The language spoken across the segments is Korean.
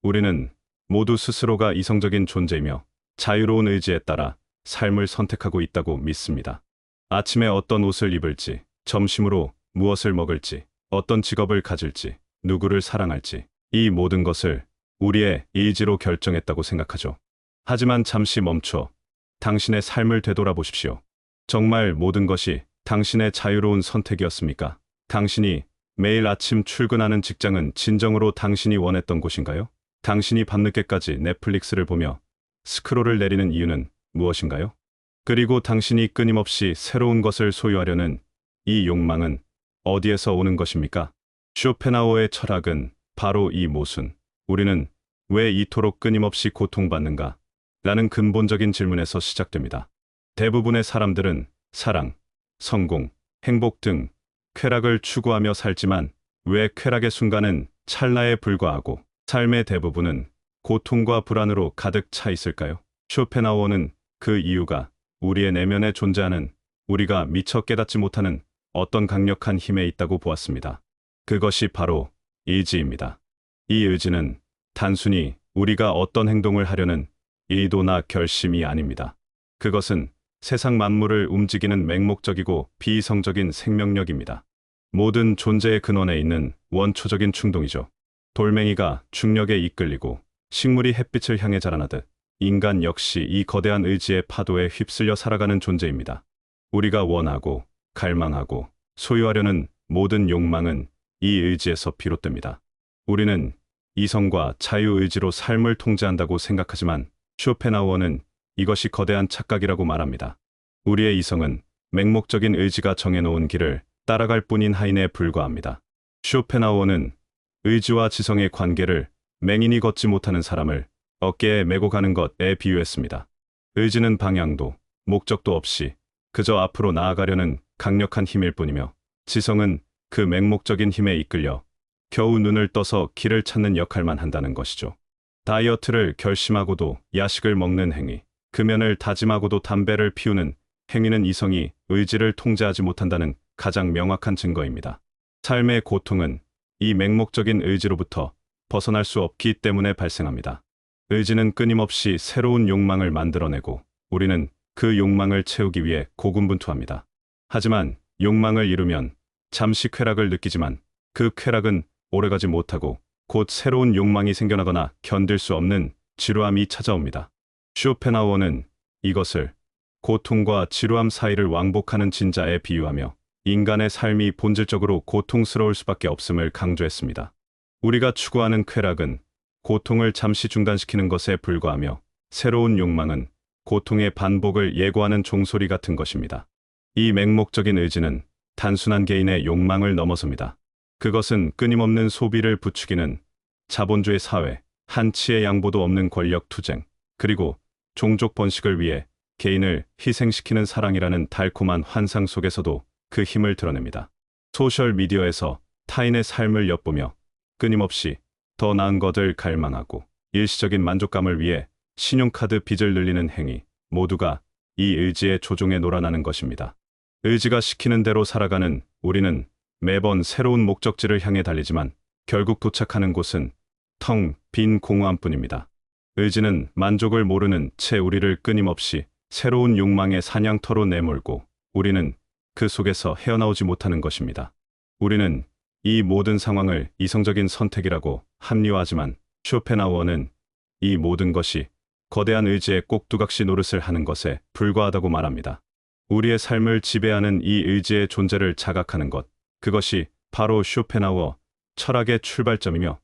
우리는 모두 스스로가 이성적인 존재이며 자유로운 의지에 따라 삶을 선택하고 있다고 믿습니다. 아침에 어떤 옷을 입을지, 점심으로 무엇을 먹을지, 어떤 직업을 가질지, 누구를 사랑할지, 이 모든 것을 우리의 의지로 결정했다고 생각하죠. 하지만 잠시 멈춰 당신의 삶을 되돌아보십시오. 정말 모든 것이 당신의 자유로운 선택이었습니까? 당신이 매일 아침 출근하는 직장은 진정으로 당신이 원했던 곳인가요? 당신이 밤늦게까지 넷플릭스를 보며 스크롤을 내리는 이유는 무엇인가요? 그리고 당신이 끊임없이 새로운 것을 소유하려는 이 욕망은 어디에서 오는 것입니까? 쇼펜하우어의 철학은 바로 이 모순, 우리는 왜 이토록 끊임없이 고통받는가? 라는 근본적인 질문에서 시작됩니다. 대부분의 사람들은 사랑, 성공, 행복 등 쾌락을 추구하며 살지만 왜 쾌락의 순간은 찰나에 불과하고 삶의 대부분은 고통과 불안으로 가득 차 있을까요? 쇼펜하우어는 그 이유가 우리의 내면에 존재하는 우리가 미처 깨닫지 못하는 어떤 강력한 힘에 있다고 보았습니다. 그것이 바로 의지입니다. 이 의지는 단순히 우리가 어떤 행동을 하려는 의도나 결심이 아닙니다. 그것은 세상 만물을 움직이는 맹목적이고 비이성적인 생명력입니다. 모든 존재의 근원에 있는 원초적인 충동이죠. 돌멩이가 중력에 이끌리고 식물이 햇빛을 향해 자라나듯 인간 역시 이 거대한 의지의 파도에 휩쓸려 살아가는 존재입니다. 우리가 원하고 갈망하고 소유하려는 모든 욕망은 이 의지에서 비롯됩니다. 우리는 이성과 자유의지로 삶을 통제한다고 생각하지만 쇼펜하우어는 이것이 거대한 착각이라고 말합니다. 우리의 이성은 맹목적인 의지가 정해놓은 길을 따라갈 뿐인 하인에 불과합니다. 쇼펜하우어는 의지와 지성의 관계를 맹인이 걷지 못하는 사람을 어깨에 메고 가는 것에 비유했습니다. 의지는 방향도 목적도 없이 그저 앞으로 나아가려는 강력한 힘일 뿐이며, 지성은 그 맹목적인 힘에 이끌려 겨우 눈을 떠서 길을 찾는 역할만 한다는 것이죠. 다이어트를 결심하고도 야식을 먹는 행위, 금연을 다짐하고도 담배를 피우는 행위는 이성이 의지를 통제하지 못한다는 가장 명확한 증거입니다. 삶의 고통은 이 맹목적인 의지로부터 벗어날 수 없기 때문에 발생합니다. 의지는 끊임없이 새로운 욕망을 만들어내고 우리는 그 욕망을 채우기 위해 고군분투합니다. 하지만 욕망을 이루면 잠시 쾌락을 느끼지만 그 쾌락은 오래가지 못하고 곧 새로운 욕망이 생겨나거나 견딜 수 없는 지루함이 찾아옵니다. 쇼펜하우어는 이것을 고통과 지루함 사이를 왕복하는 진자에 비유하며 인간의 삶이 본질적으로 고통스러울 수밖에 없음을 강조했습니다. 우리가 추구하는 쾌락은 고통을 잠시 중단시키는 것에 불과하며 새로운 욕망은 고통의 반복을 예고하는 종소리 같은 것입니다. 이 맹목적인 의지는 단순한 개인의 욕망을 넘어섭니다. 그것은 끊임없는 소비를 부추기는 자본주의 사회, 한치의 양보도 없는 권력 투쟁, 그리고 종족 번식을 위해 개인을 희생시키는 사랑이라는 달콤한 환상 속에서도 그 힘을 드러냅니다. 소셜미디어에서 타인의 삶을 엿보며 끊임없이 더 나은 것을 갈망하고 일시적인 만족감을 위해 신용카드 빚을 늘리는 행위, 모두가 이 의지의 조종에 놀아나는 것입니다. 의지가 시키는 대로 살아가는 우리는 매번 새로운 목적지를 향해 달리지만 결국 도착하는 곳은 텅 빈 공허함뿐입니다. 의지는 만족을 모르는 채 우리를 끊임없이 새로운 욕망의 사냥터로 내몰고 우리는 그 속에서 헤어나오지 못하는 것입니다. 우리는 이 모든 상황을 이성적인 선택이라고 합리화하지만 쇼펜하우어는 이 모든 것이 거대한 의지의 꼭두각시 노릇을 하는 것에 불과하다고 말합니다. 우리의 삶을 지배하는 이 의지의 존재를 자각하는 것, 그것이 바로 쇼펜하우어 철학의 출발점이며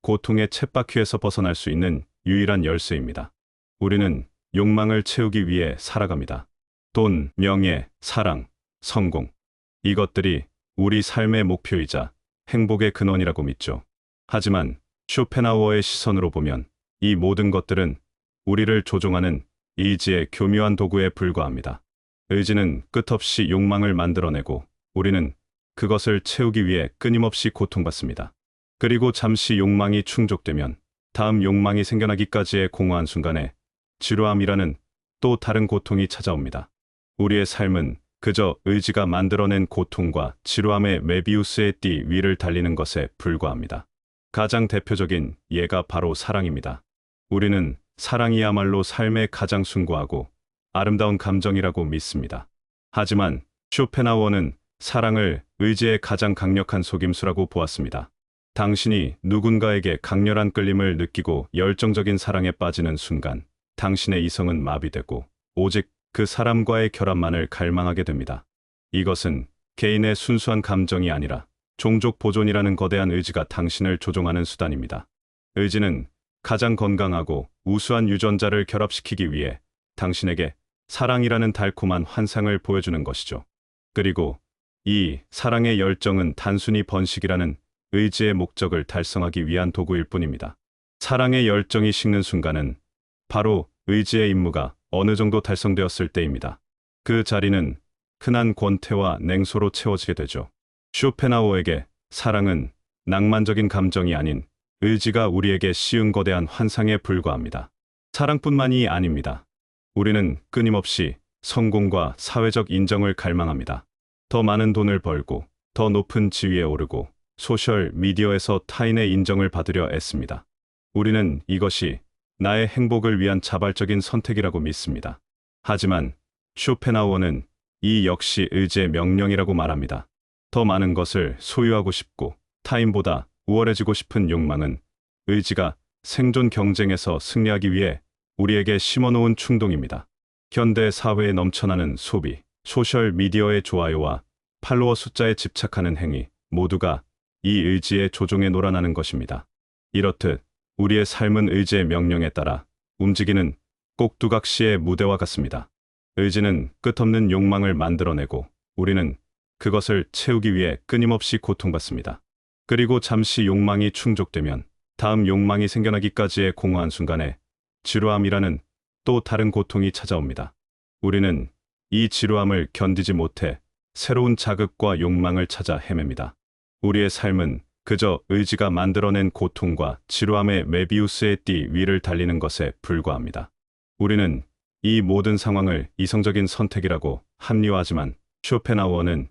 고통의 쳇바퀴에서 벗어날 수 있는 유일한 열쇠입니다. 우리는 욕망을 채우기 위해 살아갑니다. 돈, 명예, 사랑, 성공. 이것들이 우리 삶의 목표이자 행복의 근원이라고 믿죠. 하지만 쇼펜하우어의 시선으로 보면 이 모든 것들은 우리를 조종하는 의지의 교묘한 도구에 불과합니다. 의지는 끝없이 욕망을 만들어내고 우리는 그것을 채우기 위해 끊임없이 고통받습니다. 그리고 잠시 욕망이 충족되면 다음 욕망이 생겨나기까지의 공허한 순간에 지루함이라는 또 다른 고통이 찾아옵니다. 우리의 삶은 그저 의지가 만들어낸 고통과 지루함의 메비우스의 띠 위를 달리는 것에 불과합니다. 가장 대표적인 예가 바로 사랑입니다. 우리는 사랑이야말로 삶의 가장 숭고하고 아름다운 감정이라고 믿습니다. 하지만 쇼펜하우어는 사랑을 의지의 가장 강력한 속임수라고 보았습니다. 당신이 누군가에게 강렬한 끌림을 느끼고 열정적인 사랑에 빠지는 순간 당신의 이성은 마비되고 오직 그 사람과의 결합만을 갈망하게 됩니다. 이것은 개인의 순수한 감정이 아니라 종족 보존이라는 거대한 의지가 당신을 조종하는 수단입니다. 의지는 가장 건강하고 우수한 유전자를 결합시키기 위해 당신에게 사랑이라는 달콤한 환상을 보여주는 것이죠. 그리고 이 사랑의 열정은 단순히 번식이라는 의지의 목적을 달성하기 위한 도구일 뿐입니다. 사랑의 열정이 식는 순간은 바로 의지의 임무가 어느 정도 달성되었을 때입니다. 그 자리는 흔한 권태와 냉소로 채워지게 되죠. 쇼펜하우어에게 사랑은 낭만적인 감정이 아닌 의지가 우리에게 씌운 거대한 환상에 불과합니다. 사랑뿐만이 아닙니다. 우리는 끊임없이 성공과 사회적 인정을 갈망합니다. 더 많은 돈을 벌고 더 높은 지위에 오르고 소셜 미디어에서 타인의 인정을 받으려 애씁니다. 우리는 이것이 나의 행복을 위한 자발적인 선택이라고 믿습니다. 하지만 쇼펜하우어는 이 역시 의지의 명령이라고 말합니다. 더 많은 것을 소유하고 싶고 타인보다 우월해지고 싶은 욕망은 의지가 생존 경쟁에서 승리하기 위해 우리에게 심어놓은 충동입니다. 현대 사회에 넘쳐나는 소비, 소셜 미디어의 좋아요와 팔로워 숫자에 집착하는 행위 모두가 이 의지의 조종에 놀아나는 것입니다. 이렇듯 우리의 삶은 의지의 명령에 따라 움직이는 꼭두각시의 무대와 같습니다. 의지는 끝없는 욕망을 만들어내고 우리는 그것을 채우기 위해 끊임없이 고통받습니다. 그리고 잠시 욕망이 충족되면 다음 욕망이 생겨나기까지의 공허한 순간에 지루함이라는 또 다른 고통이 찾아옵니다. 우리는 이 지루함을 견디지 못해 새로운 자극과 욕망을 찾아 헤맵니다. 우리의 삶은 그저 의지가 만들어낸 고통과 지루함의 메비우스의 띠 위를 달리는 것에 불과합니다. 우리는 이 모든 상황을 이성적인 선택이라고 합리화하지만 쇼펜하우어는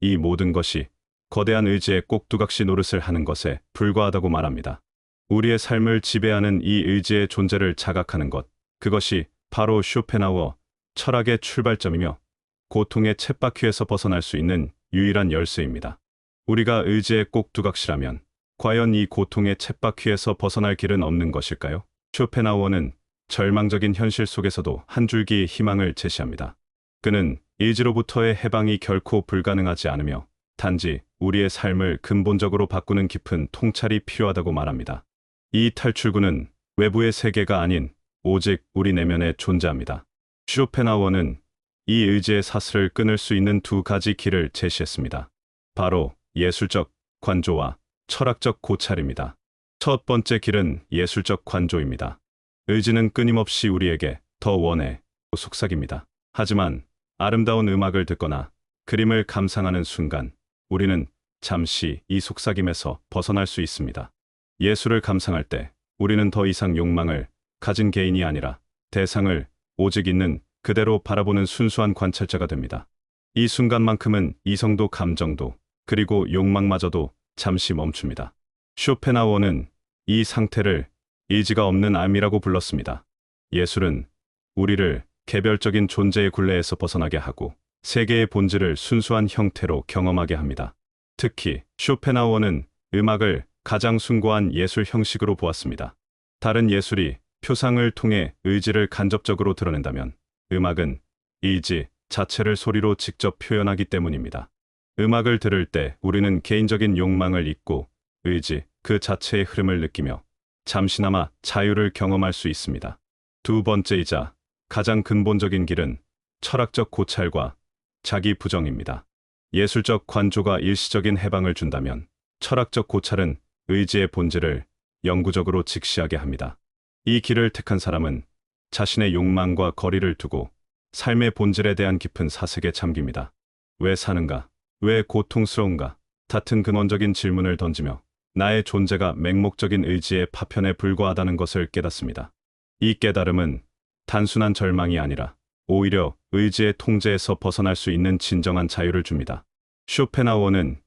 이 모든 것이 거대한 의지의 꼭두각시 노릇을 하는 것에 불과하다고 말합니다. 우리의 삶을 지배하는 이 의지의 존재를 자각하는 것, 그것이 바로 쇼펜하우어 철학의 출발점이며 고통의 쳇바퀴에서 벗어날 수 있는 유일한 열쇠입니다. 우리가 의지의 꼭두각시라면 과연 이 고통의 쳇바퀴에서 벗어날 길은 없는 것일까요? 쇼펜하우어는 절망적인 현실 속에서도 한 줄기의 희망을 제시합니다. 그는 의지로부터의 해방이 결코 불가능하지 않으며 단지 우리의 삶을 근본적으로 바꾸는 깊은 통찰이 필요하다고 말합니다. 이 탈출구는 외부의 세계가 아닌 오직 우리 내면에 존재합니다. 쇼펜하우어는 이 의지의 사슬을 끊을 수 있는 두 가지 길을 제시했습니다. 바로 예술적 관조와 철학적 고찰입니다. 첫 번째 길은 예술적 관조입니다. 의지는 끊임없이 우리에게 더 원해 속삭입니다. 하지만 아름다운 음악을 듣거나 그림을 감상하는 순간 우리는 잠시 이 속삭임에서 벗어날 수 있습니다. 예술을 감상할 때 우리는 더 이상 욕망을 가진 개인이 아니라 대상을 오직 있는 그대로 바라보는 순수한 관찰자가 됩니다. 이 순간만큼은 이성도 감정도 그리고 욕망마저도 잠시 멈춥니다. 쇼펜하우어는 이 상태를 의지가 없는 암이라고 불렀습니다. 예술은 우리를 개별적인 존재의 굴레에서 벗어나게 하고 세계의 본질을 순수한 형태로 경험하게 합니다. 특히 쇼펜하우어는 음악을 가장 숭고한 예술 형식으로 보았습니다. 다른 예술이 표상을 통해 의지를 간접적으로 드러낸다면 음악은 의지 자체를 소리로 직접 표현하기 때문입니다. 음악을 들을 때 우리는 개인적인 욕망을 잊고 의지 그 자체의 흐름을 느끼며 잠시나마 자유를 경험할 수 있습니다. 두 번째이자 가장 근본적인 길은 철학적 고찰과 자기 부정입니다. 예술적 관조가 일시적인 해방을 준다면 철학적 고찰은 의지의 본질을 영구적으로 직시하게 합니다. 이 길을 택한 사람은 자신의 욕망과 거리를 두고 삶의 본질에 대한 깊은 사색에 잠깁니다. 왜 사는가? 왜 고통스러운가? 같은 근원적인 질문을 던지며 나의 존재가 맹목적인 의지의 파편에 불과하다는 것을 깨닫습니다. 이 깨달음은 단순한 절망이 아니라 오히려 의지의 통제에서 벗어날 수 있는 진정한 자유를 줍니다. 쇼펜하우어는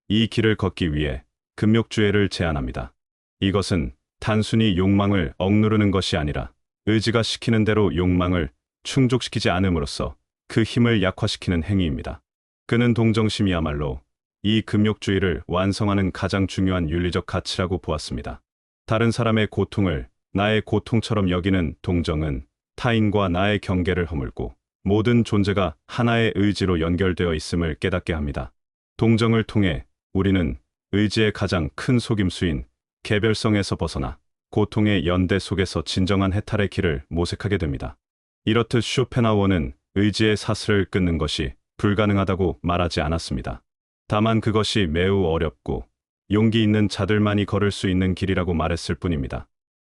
이 길을 걷기 위해 금욕주의를 제안합니다. 이것은 단순히 욕망을 억누르는 것이 아니라 의지가 시키는 대로 욕망을 충족시키지 않음으로써 그 힘을 약화시키는 행위입니다. 그는 동정심이야말로 이 금욕주의를 완성하는 가장 중요한 윤리적 가치라고 보았습니다. 다른 사람의 고통을 나의 고통처럼 여기는 동정은 타인과 나의 경계를 허물고 모든 존재가 하나의 의지로 연결되어 있음을 깨닫게 합니다. 동정을 통해 우리는 의지의 가장 큰 속임수인 개별성에서 벗어나 고통의 연대 속에서 진정한 해탈의 길을 모색하게 됩니다. 이렇듯 쇼펜하우어는 의지의 사슬을 끊는 것이 불가능하다고 말하지 않았습니다. 다만 그것이 매우 어렵고 용기 있는 자들만이 걸을 수 있는 길이라고 말했을 뿐입니다.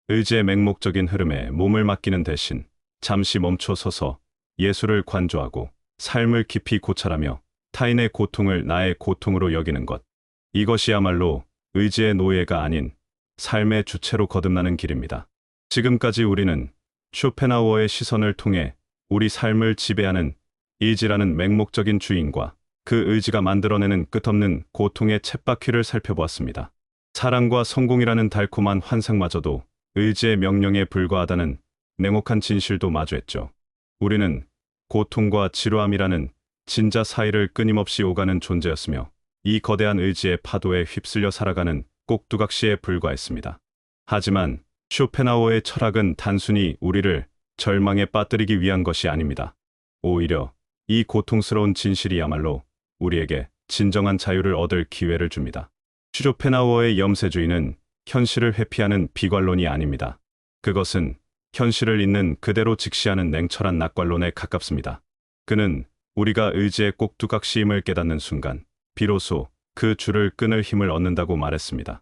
의지의 맹목적인 흐름에 몸을 맡기는 대신 잠시 멈춰 서서 예수를 관조하고 삶을 깊이 고찰하며 타인의 고통을 나의 고통으로 여기는 것. 이것이야말로 의지의 노예가 아닌 삶의 주체로 거듭나는 길입니다. 지금까지 우리는 쇼펜하우어의 시선을 통해 우리 삶을 지배하는 의지라는 맹목적인 주인과 그 의지가 만들어내는 끝없는 고통의 쳇바퀴를 살펴보았습니다. 사랑과 성공이라는 달콤한 환상마저도 의지의 명령에 불과하다는 냉혹한 진실도 마주했죠. 우리는 고통과 지루함이라는 진자 사이를 끊임없이 오가는 존재였으며 이 거대한 의지의 파도에 휩쓸려 살아가는 꼭두각시에 불과했습니다. 하지만 쇼펜하우어의 철학은 단순히 우리를 절망에 빠뜨리기 위한 것이 아닙니다. 오히려 이 고통스러운 진실이야말로 우리에게 진정한 자유를 얻을 기회를 줍니다. 쇼펜하우어의 염세주의는 현실을 회피하는 비관론이 아닙니다. 그것은 현실을 있는 그대로 직시하는 냉철한 낙관론에 가깝습니다. 그는 우리가 의지의 꼭두각시임을 깨닫는 순간 비로소 그 줄을 끊을 힘을 얻는다고 말했습니다.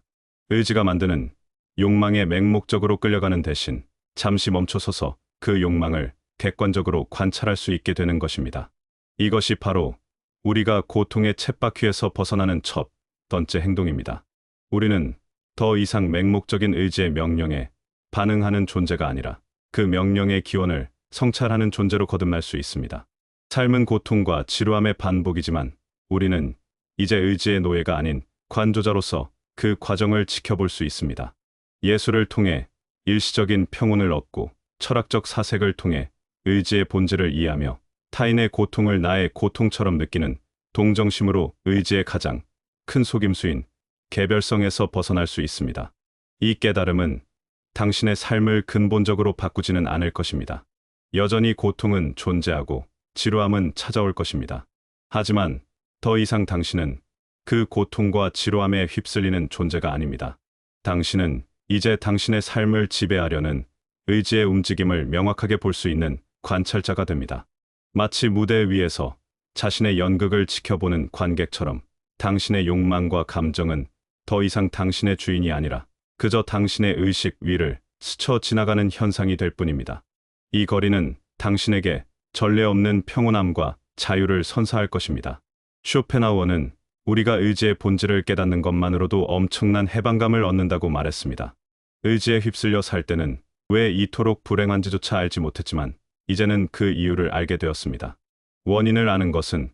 의지가 만드는 욕망에 맹목적으로 끌려가는 대신 잠시 멈춰서서 그 욕망을 객관적으로 관찰할 수 있게 되는 것입니다. 이것이 바로 우리가 고통의 쳇바퀴에서 벗어나는 첫 번째 행동입니다. 우리는 더 이상 맹목적인 의지의 명령에 반응하는 존재가 아니라 그 명령의 기원을 성찰하는 존재로 거듭날 수 있습니다. 삶은 고통과 지루함의 반복이지만 우리는 이제 의지의 노예가 아닌 관조자로서 그 과정을 지켜볼 수 있습니다. 예수를 통해 일시적인 평온을 얻고 철학적 사색을 통해 의지의 본질을 이해하며 타인의 고통을 나의 고통처럼 느끼는 동정심으로 의지의 가장 큰 속임수인 개별성에서 벗어날 수 있습니다. 이 깨달음은 당신의 삶을 근본적으로 바꾸지는 않을 것입니다. 여전히 고통은 존재하고 지루함은 찾아올 것입니다. 하지만 더 이상 당신은 그 고통과 지루함에 휩쓸리는 존재가 아닙니다. 당신은 이제 당신의 삶을 지배하려는 의지의 움직임을 명확하게 볼 수 있는 관찰자가 됩니다. 마치 무대 위에서 자신의 연극을 지켜보는 관객처럼 당신의 욕망과 감정은 더 이상 당신의 주인이 아니라 그저 당신의 의식 위를 스쳐 지나가는 현상이 될 뿐입니다. 이 거리는 당신에게 전례 없는 평온함과 자유를 선사할 것입니다. 쇼펜하우어는 우리가 의지의 본질을 깨닫는 것만으로도 엄청난 해방감을 얻는다고 말했습니다. 의지에 휩쓸려 살 때는 왜 이토록 불행한지조차 알지 못했지만 이제는 그 이유를 알게 되었습니다. 원인을 아는 것은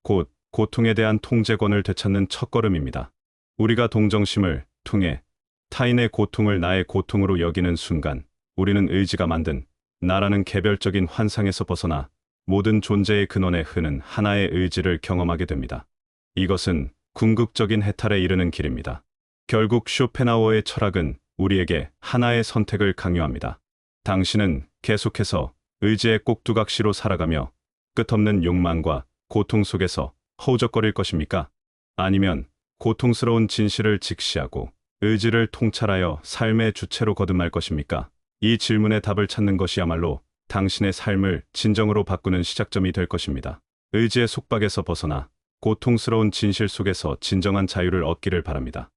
곧 고통에 대한 통제권을 되찾는 첫걸음입니다. 우리가 동정심을 통해 타인의 고통을 나의 고통으로 여기는 순간 우리는 의지가 만든 나라는 개별적인 환상에서 벗어나 모든 존재의 근원에 흐는 하나의 의지를 경험하게 됩니다. 이것은 궁극적인 해탈에 이르는 길입니다. 결국 쇼펜하우어의 철학은 우리에게 하나의 선택을 강요합니다. 당신은 계속해서 의지의 꼭두각시로 살아가며 끝없는 욕망과 고통 속에서 허우적거릴 것입니까? 아니면 고통스러운 진실을 직시하고 의지를 통찰하여 삶의 주체로 거듭날 것입니까? 이 질문의 답을 찾는 것이야말로 당신의 삶을 진정으로 바꾸는 시작점이 될 것입니다. 의지의 속박에서 벗어나 고통스러운 진실 속에서 진정한 자유를 얻기를 바랍니다.